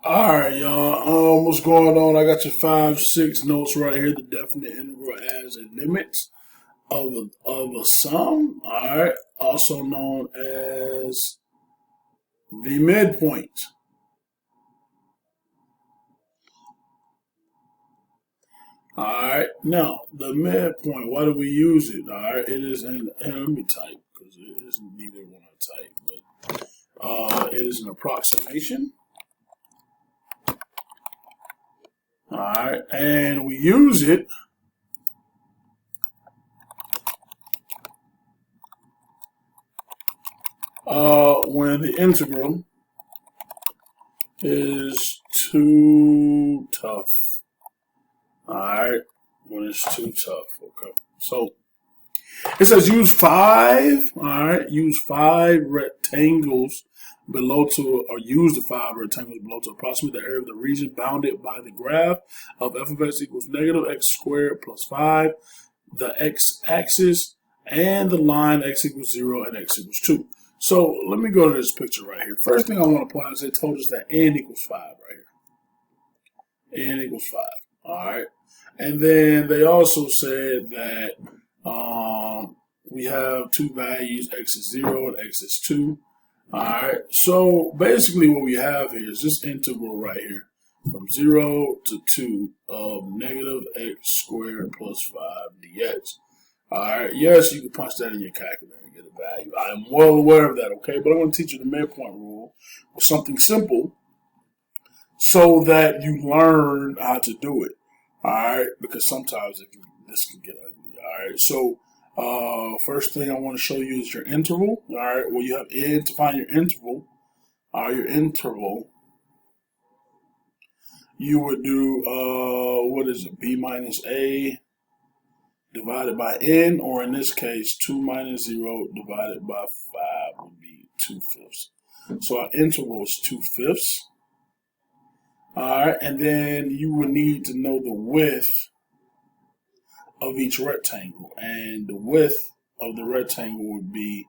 All right, y'all. What's going on? I got your 5, 6 notes right here. The definite integral as a limit of a sum. All right, also known as the midpoint. All right, now the midpoint. Why do we use it? All right, it is an. Let me type because it isn't neither one I type, but it is an approximation. All right, and we use it when the integral is too tough. All right, when it's too tough. Okay, so it says use 5. All right, use 5 rectangles below to, or use the 5 rectangles below to approximate the area of the region bounded by the graph of f of x equals negative x squared plus 5, the x-axis, and the line x equals 0 and x equals 2. So let me go to this picture right here. First thing I want to point out is they told us that n equals 5 right here. N equals 5. All right. And then they also said that we have two values, x is 0 and x is 2. All right. So basically what we have here is this integral right here from 0 to 2 of negative x squared plus 5 dx. All right. Yes, you can punch that in your calculator and get a value. I am well aware of that, okay? But I'm going to teach you the midpoint rule with something simple so that you learn how to do it. All right, because sometimes this can get ugly. All right, so first thing I want to show you is your interval. All right, well you have n to find your interval. Your interval, you would do what is it? B minus a divided by n, or in this case, 2 minus 0 divided by 5 would be 2/5. So our interval is 2/5. All right, and then you would need to know the width of each rectangle, and the width of the rectangle would be,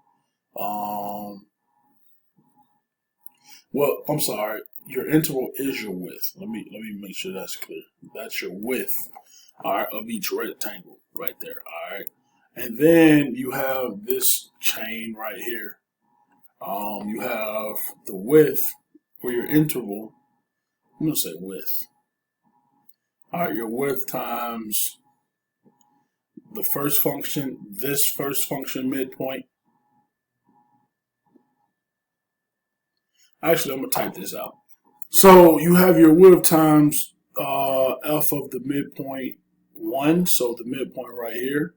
well, I'm sorry, your interval is your width. Let me make sure that's clear. That's your width, all right, of each rectangle right there, all right. And then you have this chain right here. You have the width or your interval. I'm gonna say width. All right, your width times the first function, this first function midpoint. Actually, I'm going to type this out. So you have your width times f of the midpoint 1, so the midpoint right here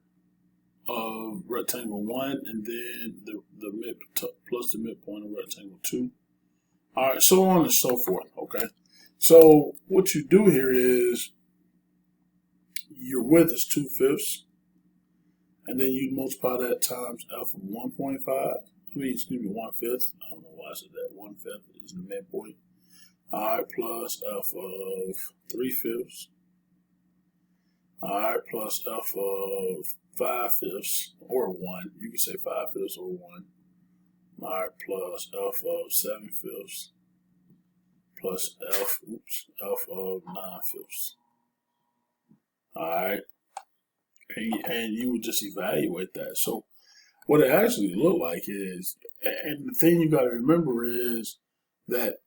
of rectangle 1, and then the mid plus the midpoint of rectangle 2. All right, so on and so forth, okay? So what you do here is your width is 2/5. And then you multiply that times f of 1.5. Excuse me, 1/5. I don't know why I said that. 1/5 is the midpoint. All right, plus f of 3/5. All right, plus f of 5/5 or 1. You can say 5/5 or 1. All right, plus f of 7/5 plus f of 9/5. All right. And you would just evaluate that. So what it actually looked like is, and the thing you got to remember is that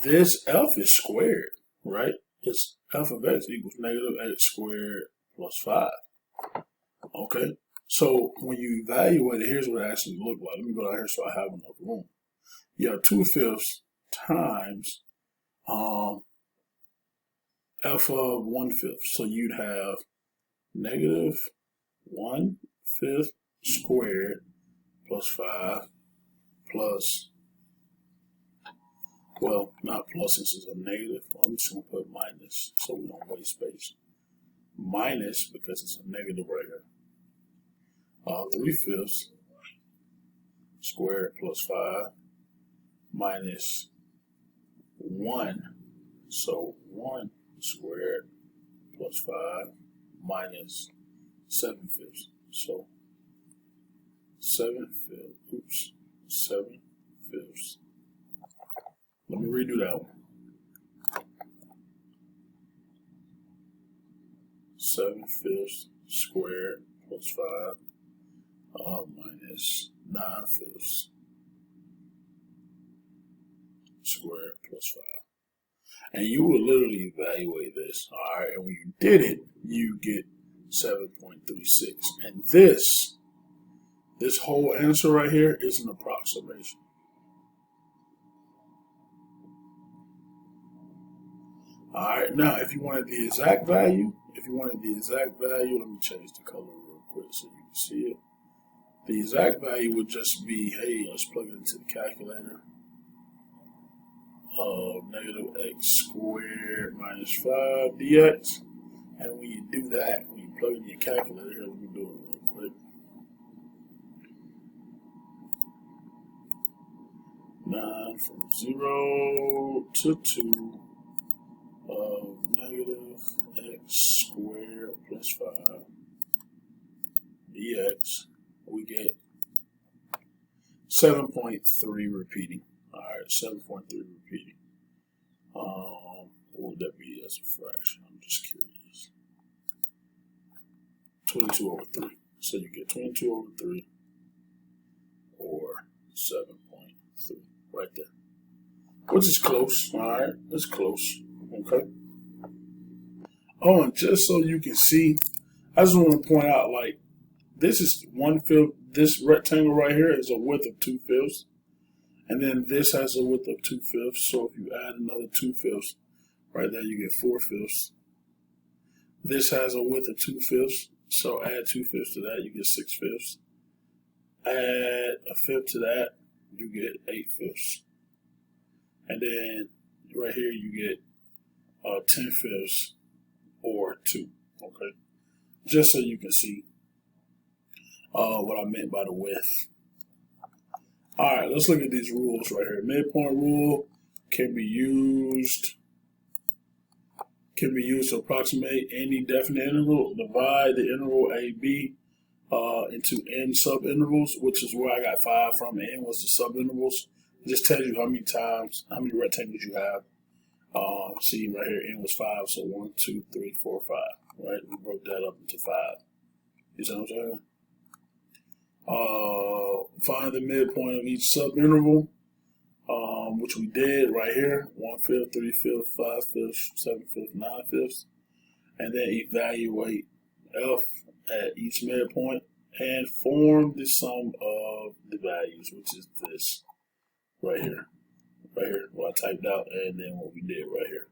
this f is squared, right? It's f of x equals negative x squared plus 5. Okay? So when you evaluate it, here's what it actually looked like. Let me go down here so I have enough room. You have 2/5 times f of 1/5. So you'd have negative 1/5 squared plus 5 plus, well, not plus since it's a negative. I'm just going to put minus so we don't waste space. Minus because it's a negative right here. 3/5 squared plus 5 minus 1. So 1 squared plus 5 minus 7/5. So 7/5. 7/5. Let me redo that one. 7/5 squared plus 5 minus 9/5 squared plus 5. And you will literally evaluate this. Alright, and when you did it, you get 7.36. And this whole answer right here is an approximation. Alright, now if you wanted the exact value, let me change the color real quick so you can see it. The exact value would just be, hey, let's plug it into the calculator. Negative x squared minus 5 dx. And when you do that, when you plug in your calculator, here, let me do it real quick. 9 from 0 to 2 of negative x squared plus 5 dx. We get 7.3 repeating. Alright, 7.3 repeating. What would that be as a fraction? I'm just curious. 22 over 3. So you get 22 over 3 or 7.3 right there. Which is close. Alright, it's close. Okay. Oh, and just so you can see, I just want to point out, like, this is 1/5. This rectangle right here is a width of 2/5. And then this has a width of 2/5. So if you add another 2/5, right there, you get 4/5. This has a width of 2/5. So add 2/5 to that, you get 6/5. Add a fifth to that, you get 8/5. And then right here, you get 10/5 or 2. Okay. Just so you can see what I meant by the width. Alright, let's look at these rules right here. Midpoint rule can be used to approximate any definite interval. Divide the interval AB into n subintervals, which is where I got 5 from. N was the subintervals. It just tells you how many rectangles you have. See right here, n was 5, so 1, 2, 3, 4, 5. Right? We broke that up into 5. You see what I'm saying? Find the midpoint of each subinterval, which we did right here: 1/5, 3/5, 5/5, 7/5, 9/5, and then evaluate f at each midpoint and form the sum of the values, which is this right here, what I typed out, and then what we did right here.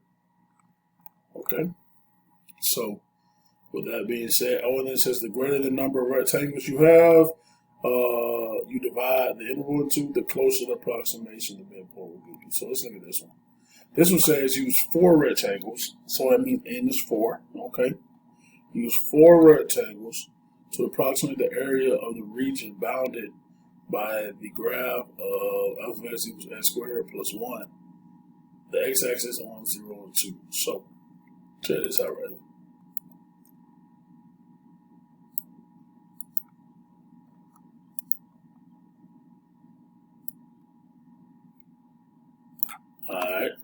Okay, so with that being said, and then it says the greater the number of rectangles you have, you divide the interval into, the closer the approximation the midpoint will give you. So let's look at this one. This one says use 4 rectangles, so that means n is 4. Okay, use 4 rectangles to approximate the area of the region bounded by the graph of alpha x equals n squared plus 1. The x-axis on 0 and 2. So check this out right here. Alright,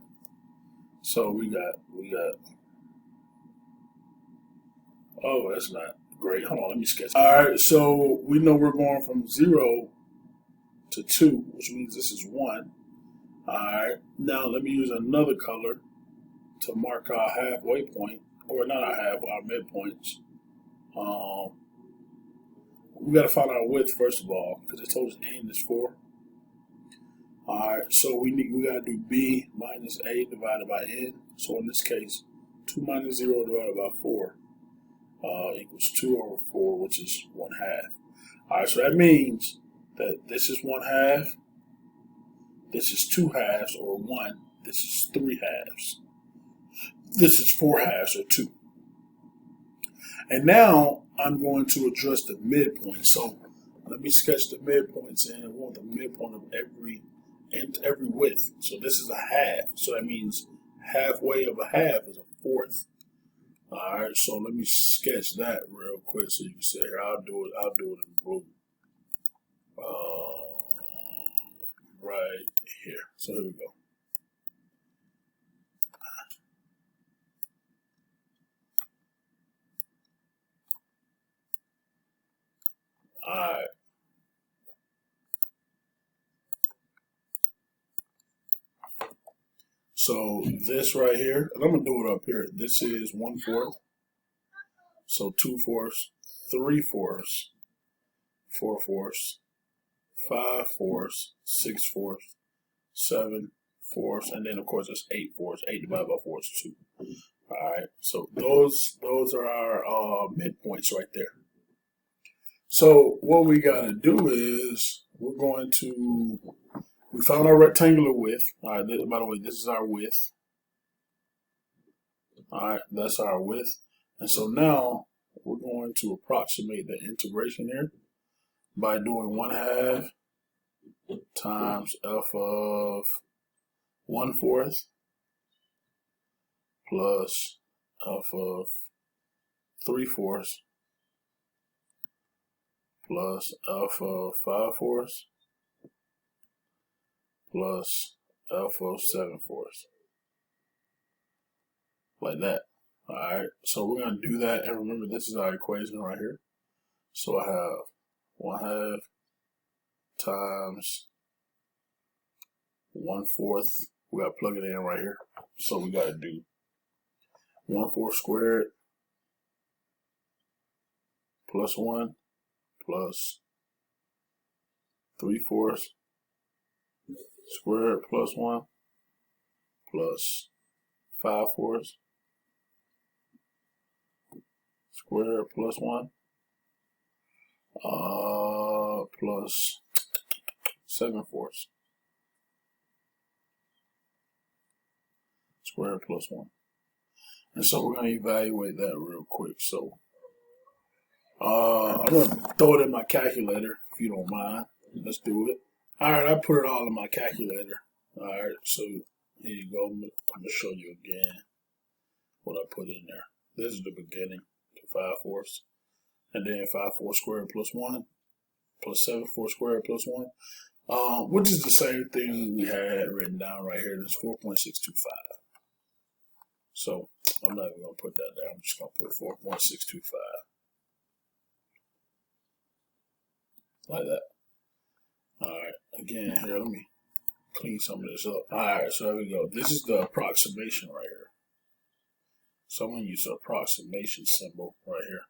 so we got, oh, that's not great. Hold on, let me sketch. Alright, so we know we're going from 0 to 2, which means this is 1. Alright, now let me use another color to mark our halfway point, or not our midpoints. We got to find our width first of all, because it told us n is 4. Alright, so we gotta do b minus a divided by n. So in this case, 2 minus 0 divided by 4 equals 2 over 4, which is 1/2. Alright, so that means that this is 1/2, this is 2 halves, or 1, this is 3 halves, this is 4 halves, or 2. And now I'm going to address the midpoint. So let me sketch the midpoints, and I want the midpoint of every width. So this is a half. So that means halfway of a half is a fourth. Alright, so let me sketch that real quick so you can see here. I'll do it in blue. Right here. So here we go. So this right here, and I'm gonna do it up here. This is 1/4. So 2/4, 3/4, 4/4, 5/4, 6/4, 7/4, and then of course it's 8/4. 8 divided by 4 is 2. All right. So those are our midpoints right there. So what we gotta do is we found our rectangular width. All right. By the way, this is our width. All right. That's our width. And so now we're going to approximate the integration here by doing 1/2 times f of 1/4 plus f of 3/4 plus f of 5/4 plus f of 7/4. Like that. Alright, so we're going to do that, and remember this is our equation right here. So I have 1/2 times 1/4. We got to plug it in right here. So we got to do 1/4 squared plus 1 plus 3/4 squared plus 1 plus 5/4 squared plus 1 plus 7/4 squared plus 1. And so we're going to evaluate that real quick. So I'm going to throw it in my calculator if you don't mind. Let's do it. Alright, I put it all in my calculator. Alright, so here you go. I'm going to show you again what I put in there. This is the beginning. 5/4, and then 5/4 squared plus 1 plus 7/4 squared plus 1, which is the same thing we had written down right here. That's 4.625. So I'm not even going to put that there. I'm just going to put 4.625 like that. All right. Again, here, let me clean some of this up. All right. So there we go. This is the approximation right here. So I'm going to use the approximation symbol right here.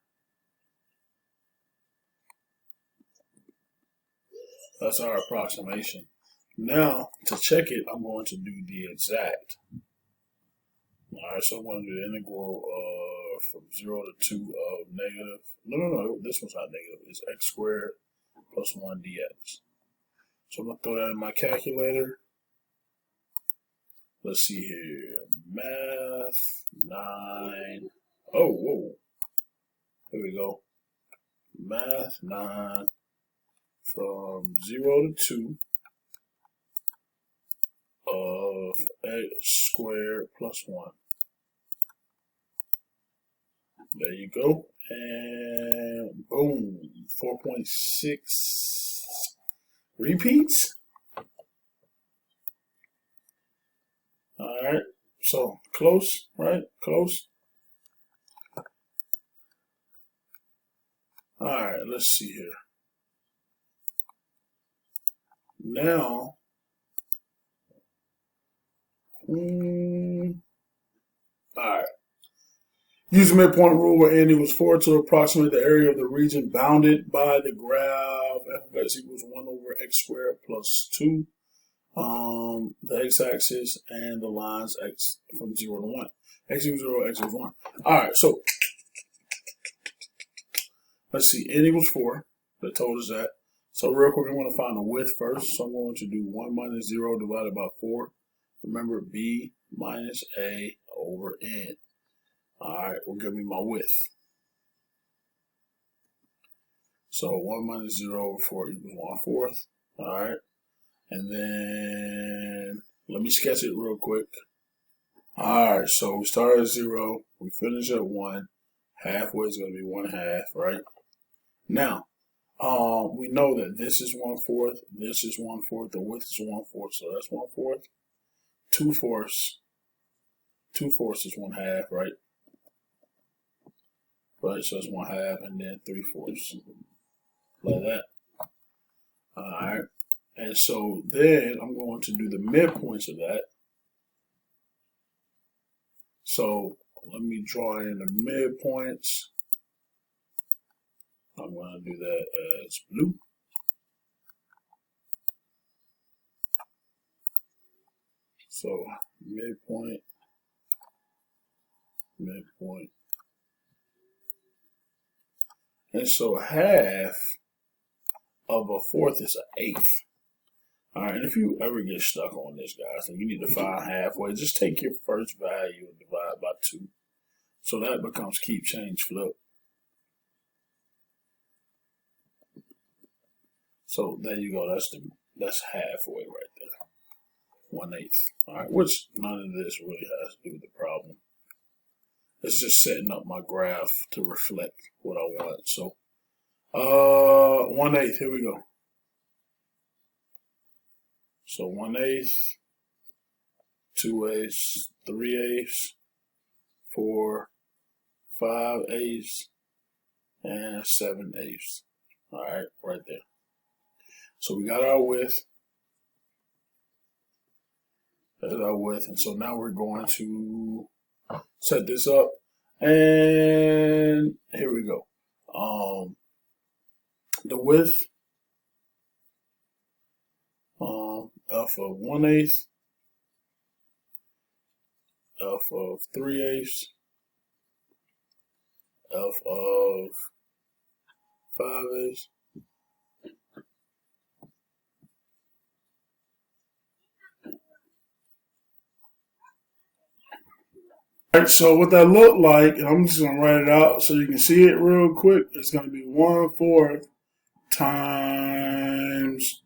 That's our approximation. Now, to check it, I'm going to do the exact. Alright, so I'm going to do the integral from 0 to 2 of negative. No, this one's not negative. It's x squared plus 1 dx. So I'm going to throw that in my calculator. Let's see here. Math 9. Oh, whoa. Here we go. Math 9 from 0 to 2 of x squared plus 1. There you go. And boom. 4.6 repeats. Alright, so close, right? Close. Alright, let's see here. Now, alright. Use the midpoint rule where n equals 4 to approximate the area of the region bounded by the graph f of x equals 1 over x squared plus 2. The x-axis and the lines x from 0 to 1. X equals 0, x equals 1. Alright, so let's see. N equals 4. That told us that. So real quick, I'm going to find the width first. So I'm going to do 1 minus 0 divided by 4. Remember, b minus a over n. Alright, will give me my width. So 1 minus 0 over 4 equals 1/4. Alright. And then let me sketch it real quick. Alright, so we start at 0, we finish at 1. Halfway is going to be 1/2, right? Now, we know that this is 1/4, this is 1/4, the width is 1/4, so that's 1/4. 2/4 is 1/2, right? Right, so it's 1/2, and then 3/4, like that. Alright, and so then I'm going to do the midpoints of that. So let me draw in the midpoints. I'm going to do that as blue. So midpoint, midpoint. And so half of a fourth is an eighth. All right, and if you ever get stuck on this, guys, and you need to find halfway, just take your first value and divide by 2. So that becomes keep, change, flip. So there you go. That's halfway right there. 1/8. All right, which none of this really has to do with the problem. It's just setting up my graph to reflect what I want. So 1/8. Here we go. So 1/8, 2/8, 3/8, 4, 5/8, and 7/8. All right, right there. So we got our width. That's our width. And so now we're going to set this up. And here we go. The width, f of 1/8, f of 3/8, f of 5/8. All right, so what that looked like, and I'm just gonna write it out so you can see it real quick. It's gonna be 1/4 times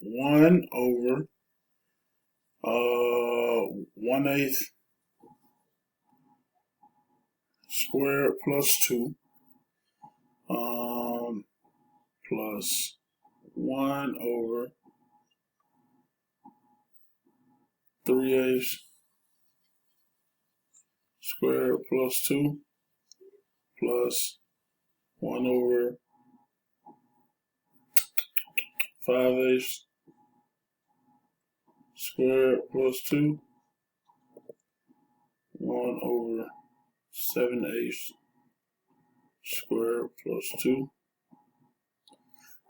1 over 1/8 squared plus 2 plus 1 over 3/8 squared plus 2 plus 1 over 5/8 squared plus 2, 1 over 7/8 squared plus 2.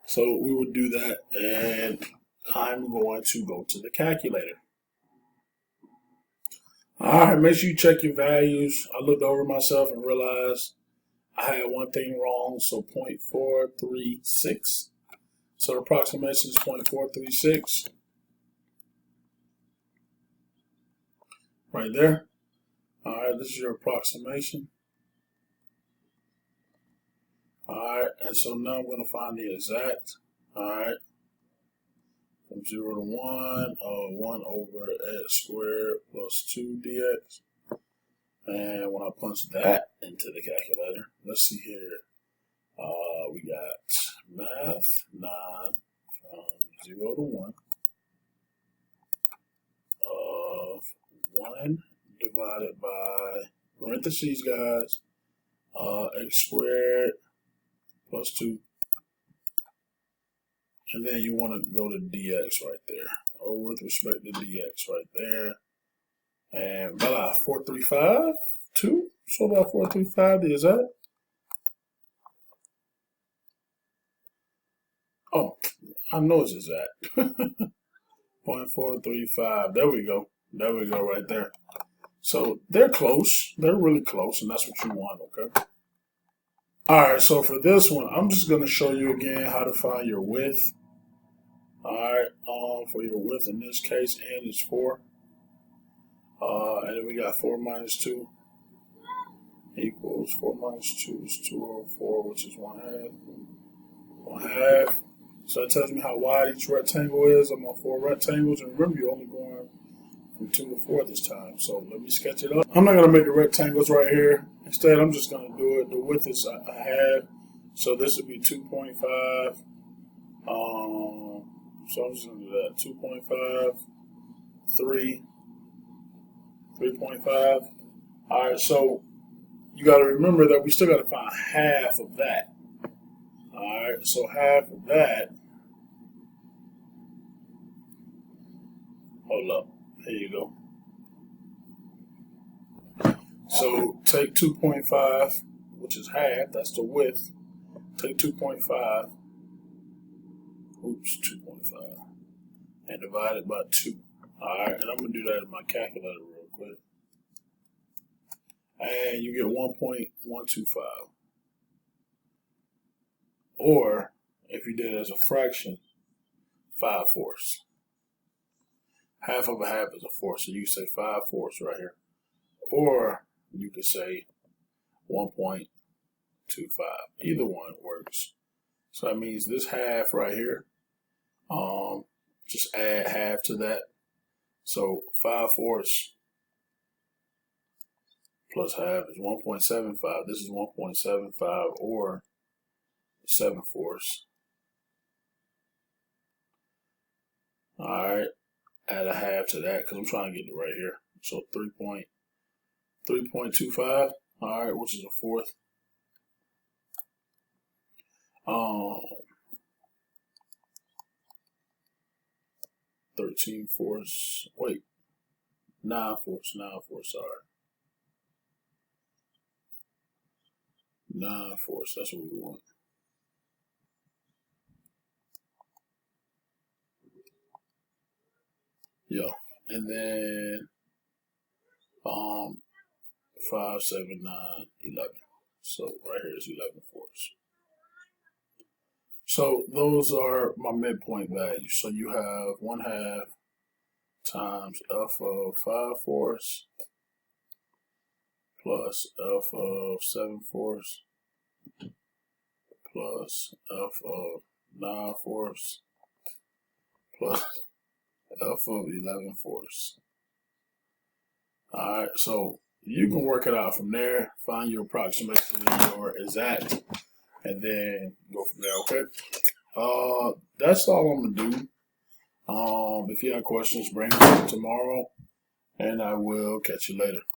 So we would do that, and I'm going to go to the calculator. All right, make sure you check your values. I looked over myself and realized I had one thing wrong, so 0.436. So the approximation is 0.436. Right there. All right, this is your approximation. All right, and so now I'm going to find the exact. All right, from 0 to 1, 1 over x squared plus 2 dx. And when I punch that into the calculator, let's see here. We got math 9 from 0 to 1 of 1 divided by parentheses, guys, x squared plus 2. And then you want to go to dx right there, or with respect to dx right there. And voila, 435, 2. So about 435 is that? Oh, I know it's exact. 0.435. There we go. There we go right there. So they're close. They're really close, and that's what you want, okay? All right, so for this one, I'm just going to show you again how to find your width. All right, for your width in this case, n is 4. And then we got 4 minus 2 equals 4 minus 2 is 2 over 4, which is 1/2. 1/2. So that tells me how wide each rectangle is. I'm on 4 rectangles, and remember, you're only going from 2 to 4 this time. So let me sketch it up. I'm not going to make the rectangles right here. Instead, I'm just going to do it. The width is 1/2. So this would be 2.5. So I'm just going to do that. 2.5, 3, 3.5. All right, so you got to remember that we still got to find half of that. All right, so half of that. Hold up. There you go. So take 2.5, which is half, that's the width. Take 2.5, oops, 2.5, and divide it by 2. Alright, and I'm going to do that in my calculator real quick. And you get 1.125. Or, if you did it as a fraction, 5/4. Half of a half is a fourth, so you can say 5/4 right here. Or, you could say 1.25. Either one works. So that means this half right here, just add half to that. So 5/4 plus half is 1.75. This is 1.75 or 7/4. Alright, add a half to that because I'm trying to get it right here. So 3.25, alright, which is a fourth. 13/4, wait, 9/4, sorry. 9/4, that's what we want. Yeah, and then 5, 7, 9, 11. So right here is 11/4. So those are my midpoint values. So you have 1/2 times f of 5/4 plus f of 7/4 plus f of 9/4 plus f of 11/4. Alright, so you can work it out from there, find your approximation, your exact, and then go from there, okay? That's all I'm gonna do. If you have questions, bring them up tomorrow, and I will catch you later.